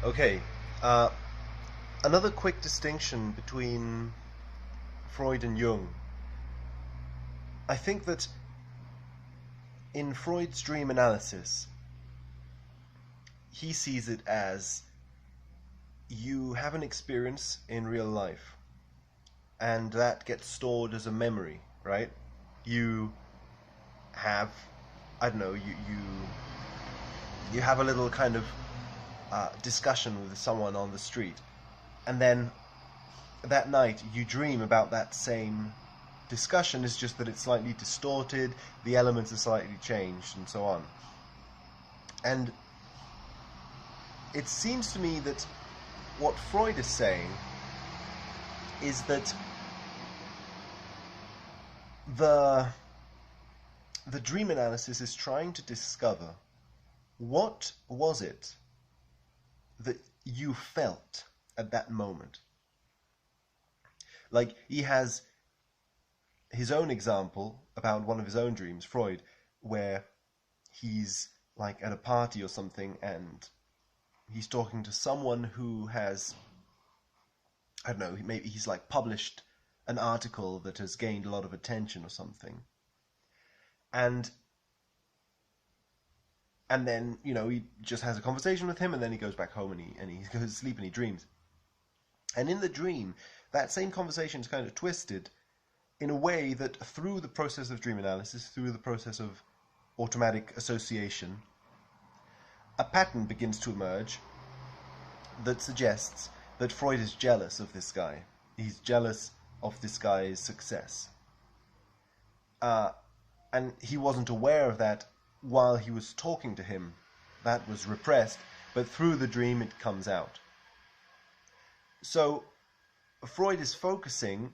Okay, uh, another quick distinction between Freud and Jung. I think that in Freud's dream analysis, he sees it as you have an experience in real life, and that gets stored as a memory, right? You have, I don't know, you have a little kind of discussion with someone on the street, and then that night you dream about that same discussion. Is just that it's slightly distorted, the elements are slightly changed, and so on. And it seems to me that what Freud is saying is that the the dream analysis is trying to discover what was it that you felt at that moment. Like, he has his own example about one of his own dreams, Freud, where he's like at a party or something, and he's talking to someone who has, I don't know, maybe he's like published an article that has gained a lot of attention or something. And then, he just has a conversation with him, and then he goes back home, and he goes to sleep, and he dreams. And in the dream, that same conversation is kind of twisted in a way that through the process of dream analysis, through the process of automatic association, a pattern begins to emerge that suggests that Freud is jealous of this guy. He's jealous of this guy's success. And he wasn't aware of that while he was talking to him. That was repressed, but through the dream it comes out. So Freud is focusing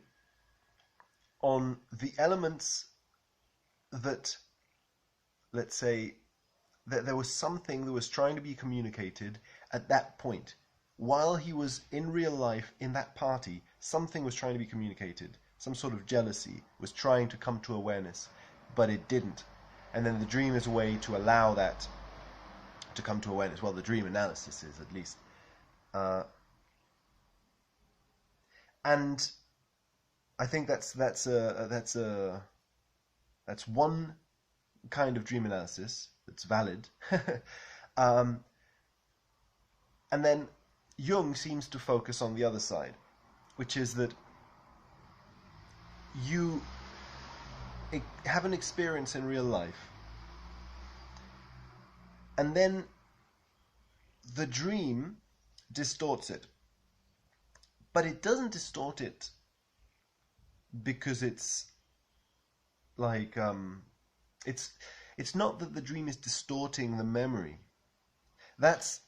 on the elements that, let's say, that there was something that was trying to be communicated at that point. While he was in real life in that party, something was trying to be communicated. Some sort of jealousy was trying to come to awareness, but it didn't. And then the dream is a way to allow that to come to awareness. Well, the dream analysis is, at least. And I think that's one kind of dream analysis that's valid. And then Jung seems to focus on the other side, which is that you have an experience in real life, and then the dream distorts it. But it doesn't distort it because it's like it's not that the dream is distorting the memory. That's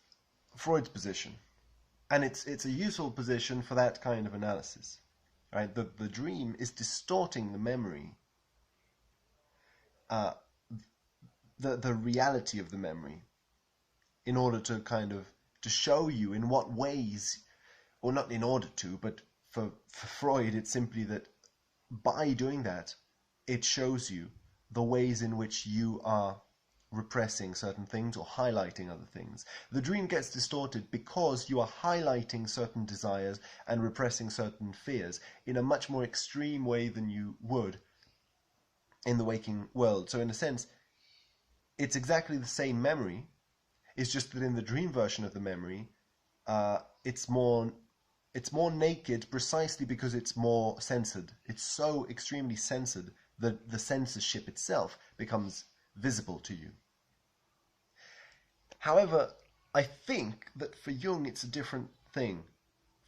Freud's position, and it's a useful position for that kind of analysis, right? The dream is distorting the memory, the reality of the memory, in order to kind of to show you in what ways, or not in order to, but for Freud, it's simply that by doing that, it shows you the ways in which you are repressing certain things or highlighting other things. The dream gets distorted because you are highlighting certain desires and repressing certain fears in a much more extreme way than you would in the waking world. So in a sense, it's exactly the same memory. It's just that in the dream version of the memory, it's more naked, precisely because it's more censored. It's so extremely censored that the censorship itself becomes visible to you. However, I think that for Jung it's a different thing.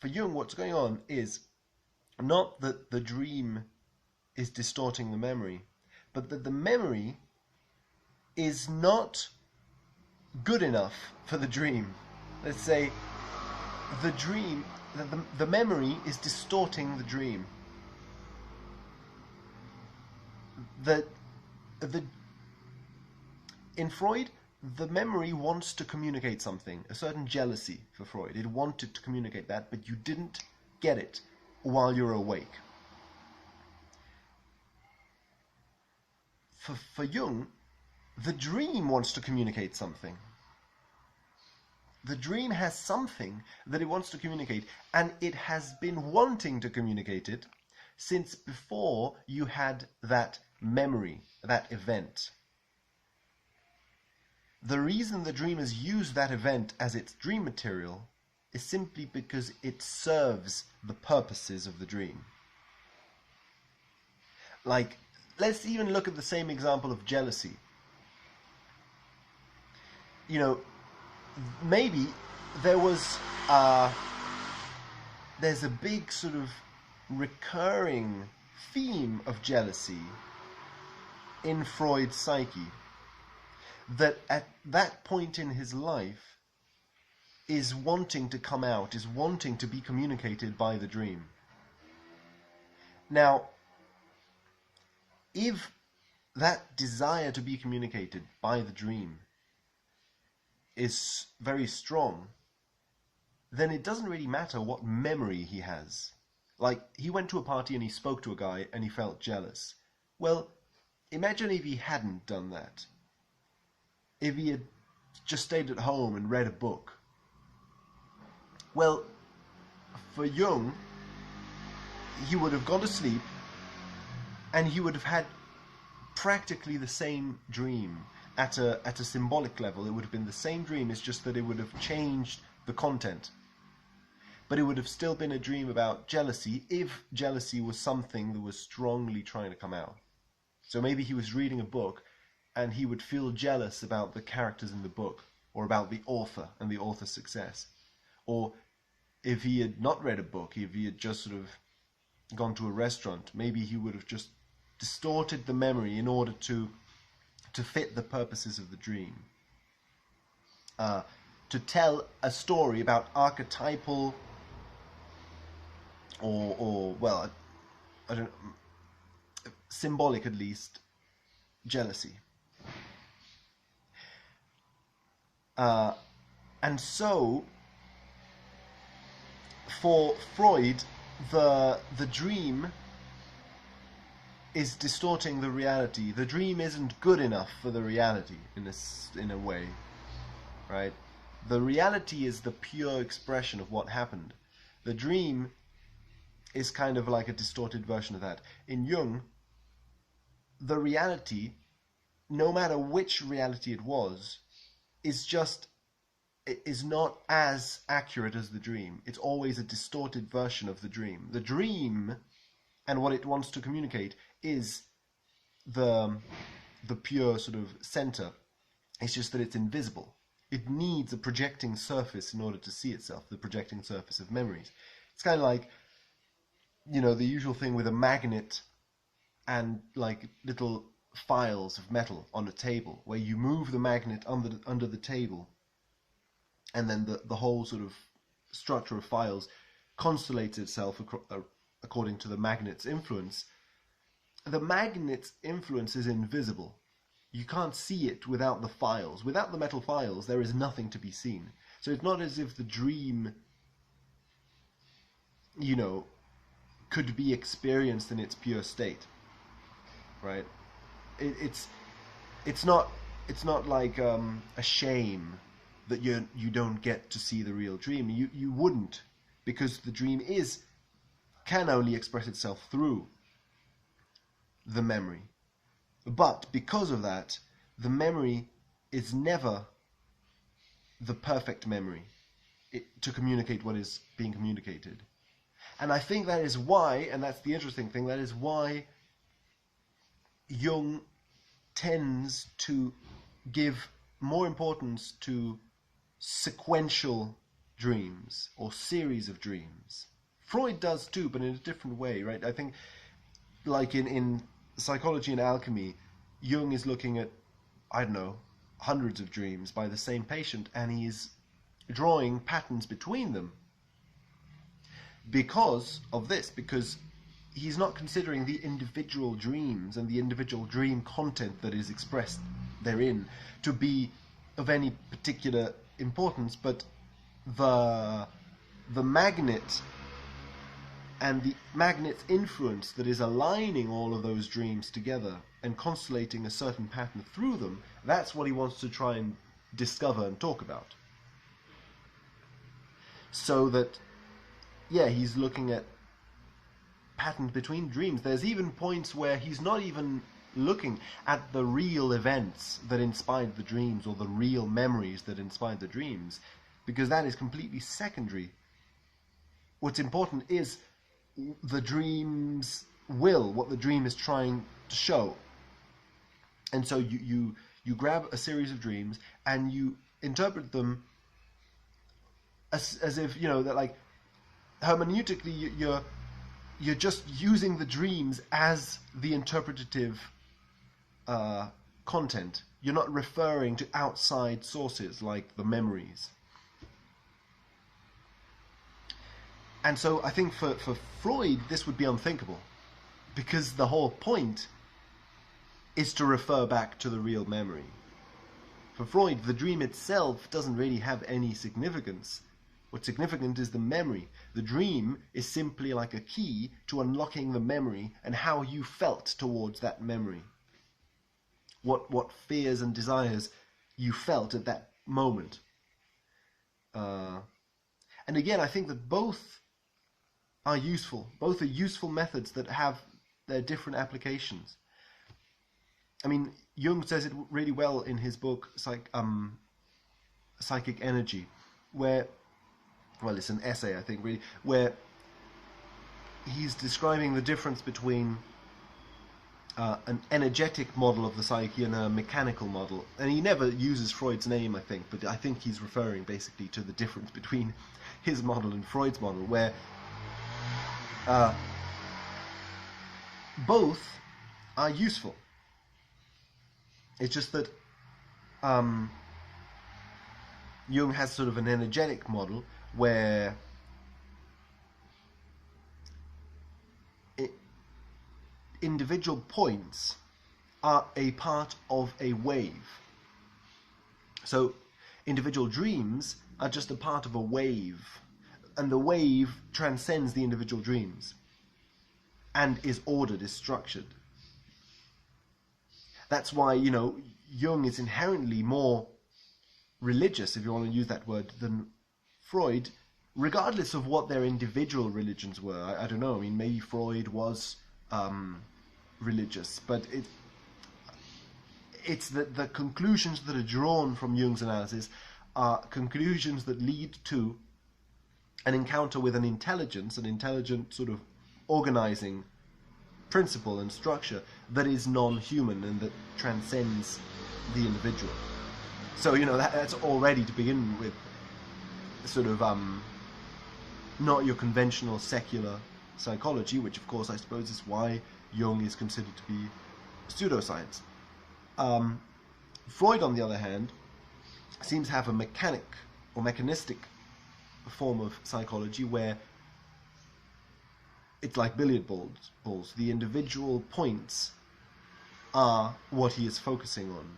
For Jung, what's going on is not that the dream is distorting the memory, but that the memory is not good enough for the dream. Let's say the dream, the memory is distorting the dream. In Freud, the memory wants to communicate something, a certain jealousy for Freud. It wanted to communicate that, but you didn't get it while you're awake. For Jung, the dream wants to communicate something. The dream has something that it wants to communicate, and it has been wanting to communicate it since before you had that memory, that event. The reason the dreamers use that event as its dream material is simply because it serves the purposes of the dream. Like, let's even look at the same example of jealousy. You know, maybe there's a big sort of recurring theme of jealousy in Freud's psyche that at that point in his life is wanting to come out, is wanting to be communicated by the dream. Now, if that desire to be communicated by the dream is very strong, then it doesn't really matter what memory he has. Like, he went to a party and he spoke to a guy and he felt jealous. Well, imagine if he hadn't done that. If he had just stayed at home and read a book. Well, for Jung, he would have gone to sleep and he would have had practically the same dream. At a symbolic level, it would have been the same dream, it's just that it would have changed the content. But it would have still been a dream about jealousy if jealousy was something that was strongly trying to come out. So maybe he was reading a book and he would feel jealous about the characters in the book, or about the author and the author's success. Or if he had not read a book, if he had just sort of gone to a restaurant, maybe he would have just distorted the memory in order to fit the purposes of the dream. To tell a story about archetypal or well, I don't know, symbolic at least, jealousy. And so, for Freud, the dream is distorting the reality. The dream isn't good enough for the reality in a way, right? The reality is the pure expression of what happened. The dream is kind of like a distorted version of that. In Jung, the reality, no matter which reality it was, is not as accurate as the dream. It's always a distorted version of the dream. The dream and what it wants to communicate is the pure sort of center. It's just that it's invisible. It needs a projecting surface in order to see itself, the projecting surface of memories. It's kind of like, you know, the usual thing with a magnet and like little files of metal on a table, where you move the magnet under the table, and then the whole sort of structure of files constellates itself according to the magnet's influence. The magnet's influence is invisible. You can't see it without the files. Without the metal files, there is nothing to be seen. So it's not as if the dream, you know, could be experienced in its pure state, right? It's not like a shame that you don't get to see the real dream. You wouldn't, because the dream can only express itself through the memory. But because of that, the memory is never the perfect memory to communicate what is being communicated. And I think that is why, and that's the interesting thing, that is why Jung tends to give more importance to sequential dreams or series of dreams. Freud does too, but in a different way, right? I think, like in Psychology and Alchemy, Jung is looking at, I don't know, hundreds of dreams by the same patient, and he's drawing patterns between them because of this, because he's not considering the individual dreams and the individual dream content that is expressed therein to be of any particular importance, but the magnet and the magnet's influence that is aligning all of those dreams together and constellating a certain pattern through them, that's what he wants to try and discover and talk about. So that, yeah, he's looking at patterns between dreams. There's even points where he's not even looking at the real events that inspired the dreams or the real memories that inspired the dreams, because that is completely secondary. What's important is the dream's will, what the dream is trying to show. And so you grab a series of dreams and you interpret them as if, you know, that like hermeneutically you're just using the dreams as the interpretative content. You're not referring to outside sources like the memories. And so I think for Freud this would be unthinkable, because the whole point is to refer back to the real memory. For Freud, the dream itself doesn't really have any significance. What's significant is the memory. The dream is simply like a key to unlocking the memory and how you felt towards that memory. What fears and desires you felt at that moment. And again, I think that both are useful. Both are useful methods that have their different applications. I mean, Jung says it really well in his book, Psychic Energy, where, well, it's an essay, I think, really, where he's describing the difference between an energetic model of the psyche and a mechanical model. And he never uses Freud's name, I think, but I think he's referring basically to the difference between his model and Freud's model, where both are useful. It's just that Jung has sort of an energetic model where individual points are a part of a wave. So individual dreams are just a part of a wave, and the wave transcends the individual dreams and is ordered, is structured. That's why, you know, Jung is inherently more religious, if you want to use that word, than Freud, regardless of what their individual religions were. I don't know. I mean, maybe Freud was religious, but it's that the conclusions that are drawn from Jung's analysis are conclusions that lead to an encounter with an intelligent sort of organizing principle and structure that is non-human and that transcends the individual. So, you know, that's already, to begin with, sort of not your conventional secular psychology, which of course I suppose is why Jung is considered to be pseudoscience. Freud, on the other hand, seems to have a mechanistic form of psychology where it's like billiard balls. The individual points are what he is focusing on.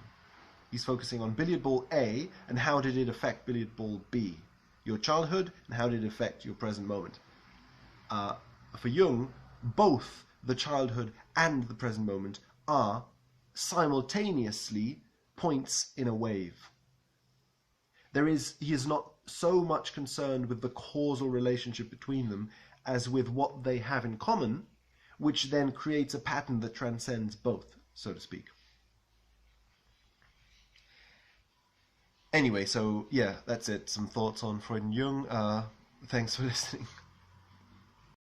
He's focusing on billiard ball A and how did it affect billiard ball B. Your childhood and how did it affect your present moment. For Jung, both the childhood and the present moment are simultaneously points in a wave. He is not so much concerned with the causal relationship between them as with what they have in common, which then creates a pattern that transcends both, so to speak. Anyway, so yeah, that's it. Some thoughts on Freud and Jung. Thanks for listening.